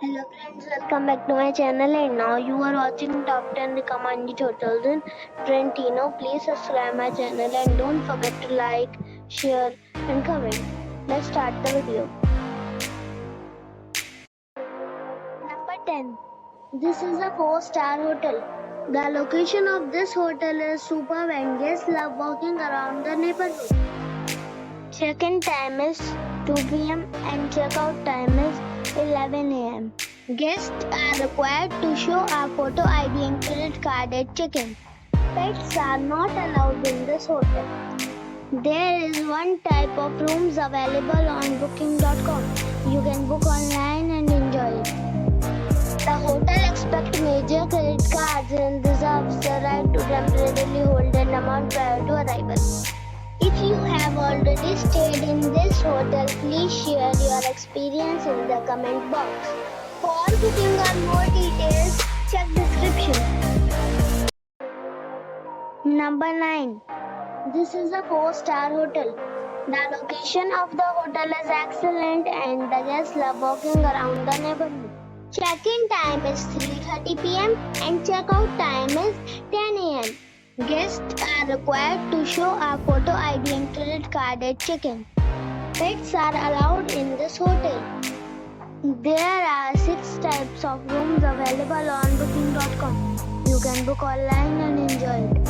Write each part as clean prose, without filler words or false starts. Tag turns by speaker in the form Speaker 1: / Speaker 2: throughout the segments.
Speaker 1: Hello friends, welcome back to my channel and now you are watching top 10 recommended hotels in Trentino. Please subscribe my channel and don't forget to like, share and comment. Let's start the video. Number 10. This is a 4-star hotel. The location of this hotel is superb and guests love walking around the neighborhood. Check-in time is 2 p.m. and check-out time is 11 a.m. Guests are required to show a photo ID and credit card at check-in. Pets are not allowed in this hotel. There is one type of rooms available on booking.com. You can book online and enjoy it. The hotel expects major credit cards and reserves the right to temporarily hold an amount prior to arrival. If you have already stayed in this hotel, please share your experience in the comment box. For booking or more details, check description. Number 9. This is a 4-star hotel. The location of the hotel is excellent and the guests love walking around the neighborhood. Check-in time is 3:30 p.m. and check-out time is 10 a.m. Guests are required to show a photo ID and credit card at check-in. Pets are allowed in this hotel. There are 6 types of rooms available on booking.com. You can book online and enjoy it.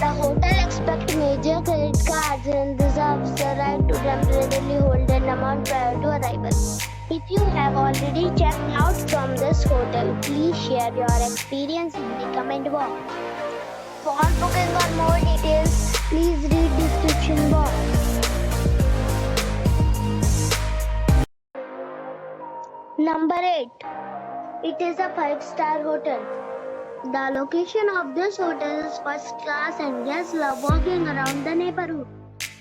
Speaker 1: The hotel expects major credit cards and reserves the right to temporarily hold an amount prior to arrival. If you have already checked out from this hotel, please share your experience in the comment box. For booking or more details, please read description box. Number 8. It is a 5-star hotel. The location of this hotel is first class and guests love walking around the neighborhood.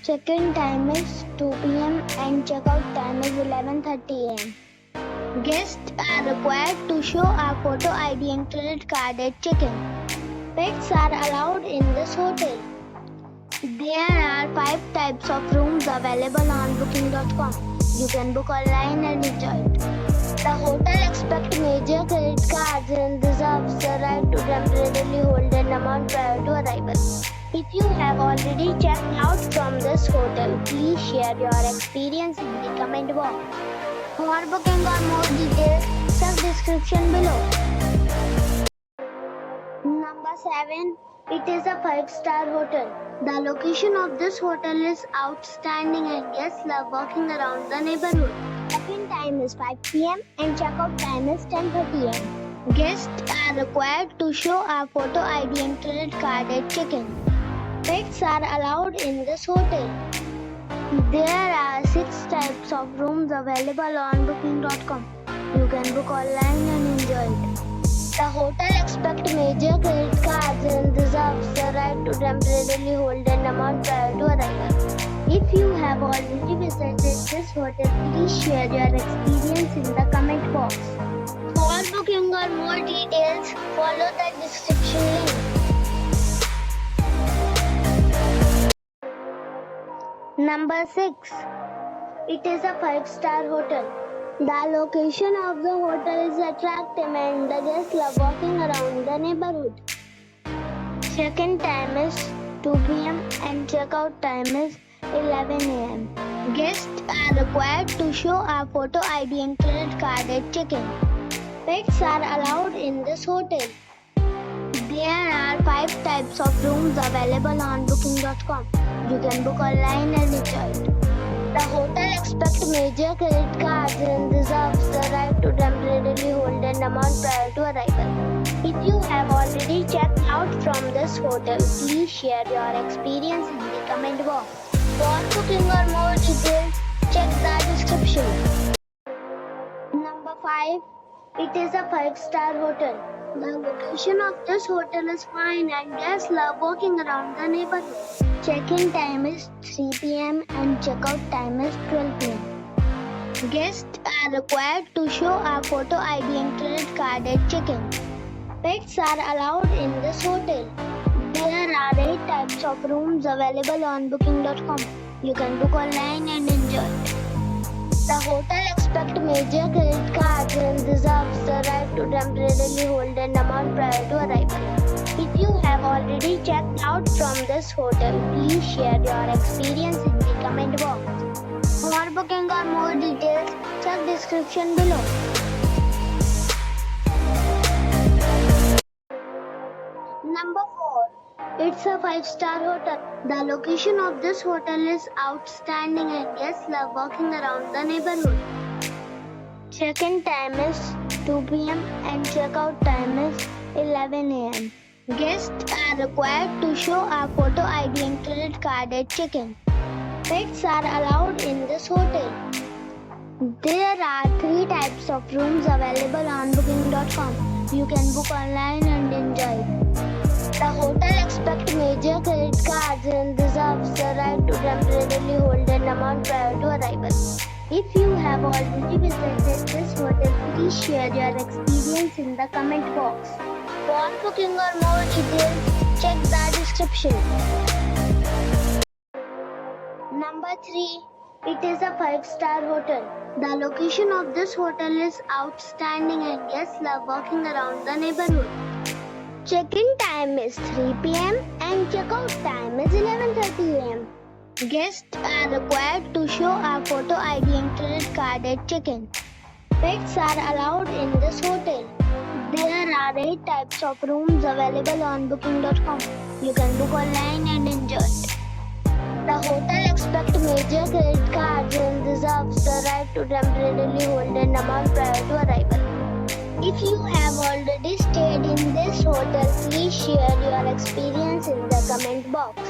Speaker 1: Check-in time is 2 p.m. and check-out time is 11:30 a.m. Guests are required to show a photo ID and credit card at check-in. Pets are allowed in this hotel. There are 5 types of rooms available on booking.com. You can book online and enjoy it. The hotel expects major credit cards and reserves the right to temporarily hold an amount prior to arrival. If you have already checked out from this hotel, please share your experience in the comment box. For booking or more details, check description below. Number 7. It is a 5-star hotel. The location of this hotel is outstanding and guests love walking around the neighborhood. Check-in time is 5 p.m. and check-out time is 10:30 a.m. Guests are required to show a photo ID and credit card at check-in. Pets are allowed in this hotel. There are 6 types of rooms available on booking.com. You can book online and enjoy it. The hotel expects major credit cards and reserves the right to temporarily hold an amount prior to arrival. If you have already visited this hotel, please share your experience in the comment box. For booking or more details, follow the description link. Number 6. It is a 5-star hotel. The location of the hotel is attractive and the guests love walking around the neighborhood. Check-in time is 2 p.m. and check-out time is 11 a.m. Guests are required to show a photo ID and credit card at check-in. Pets are allowed in this hotel. There are 5 types of rooms available on booking.com. You can book online and enjoy it. The hotel expects major credit cards and reserves the right to temporarily hold an amount prior to arrival. If you have already checked out from this hotel, please share your experience in the comment box. For booking or more details, check the description. Number 5. It is a 5-star hotel. The location of this hotel is fine and guests love walking around the neighborhood. Check-in time is 3 p.m. and check-out time is 12 p.m. Guests are required to show a photo ID and credit card at check-in. Pets are allowed in this hotel. There are 8 types of rooms available on booking.com. You can book online and enjoy it. The hotel expects major credit cards cards and reserves the right to temporarily hold an amount prior to arrival. If you have already checked out from this hotel, please share your experience in the comment box. For booking or more details, check description below. Number 4. It's a 5-star hotel. The location of this hotel is outstanding and guests love walking around the neighborhood. Check-in time is 2 p.m. and check-out time is 11 a.m. Guests are required to show a photo ID and credit card at check-in. Pets are allowed in this hotel. There are 3 types of rooms available on booking.com. You can book online and enjoy it. The hotel expects major credit cards and reserves the right to temporarily hold an amount prior to arrival. If you have already visited this hotel, please share your experience in the comment box. For booking or more details, check the description. Number 3. It is a 5-star hotel. The location of this hotel is outstanding and guests love walking around the neighborhood. Check-in time is 3 p.m. and check-out time is 11:30 a.m. Guests are required to show a photo ID and credit card at check-in. Pets are allowed in this hotel. There are 8 types of rooms available on booking.com. You can book online and enjoy it. The hotel expects major credit cards and reserves the right to temporarily hold an amount prior to arrival. If you have already stayed in this hotel, please share your experience in the comment box.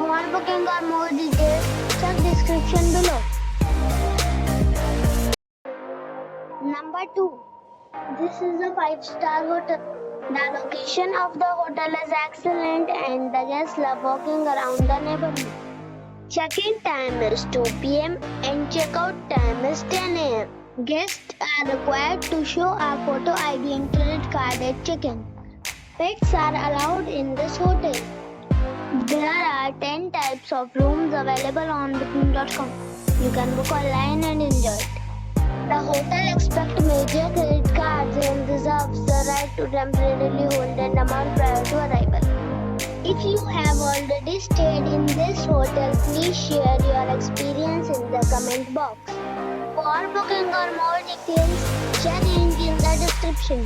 Speaker 1: For booking or more details, check description below. Number 2. This is a 5-star hotel. The location of the hotel is excellent and the guests love walking around the neighborhood. Check-in time is 2 p.m. and check-out time is 10 a.m. Guests are required to show a photo ID and credit card at check-in. Pets are allowed in this hotel. There are 10 types of rooms available on booking.com. You can book online and enjoy it. The hotel expects major credit cards and reserves the right to temporarily hold an amount prior to arrival. If you have already stayed in this hotel, please share your experience in the comment box. For booking or more details, check link in the description.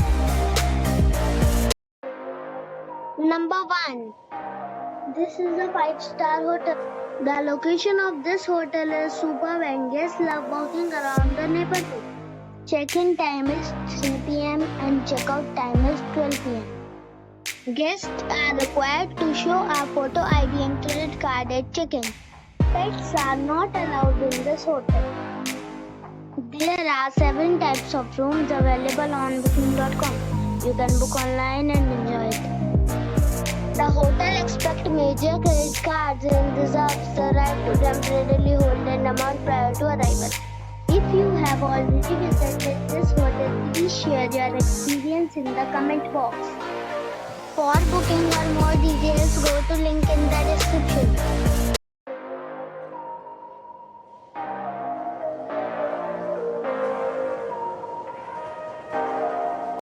Speaker 1: Number 1. This is a 5-star hotel. The location of this hotel is superb and guests love walking around the neighborhood. Check-in time is 3 p.m. and check-out time is 12 p.m. Guests are required to show a photo ID and credit card at check-in. Pets are not allowed in this hotel. There are 7 types of rooms available on booking.com. You can book online and enjoy it. The hotel expects major credit cards and reserves the right to temporarily hold an amount prior to arrival. If you have already visited this hotel, please share your experience in the comment box. For booking or more details, go to link in the description.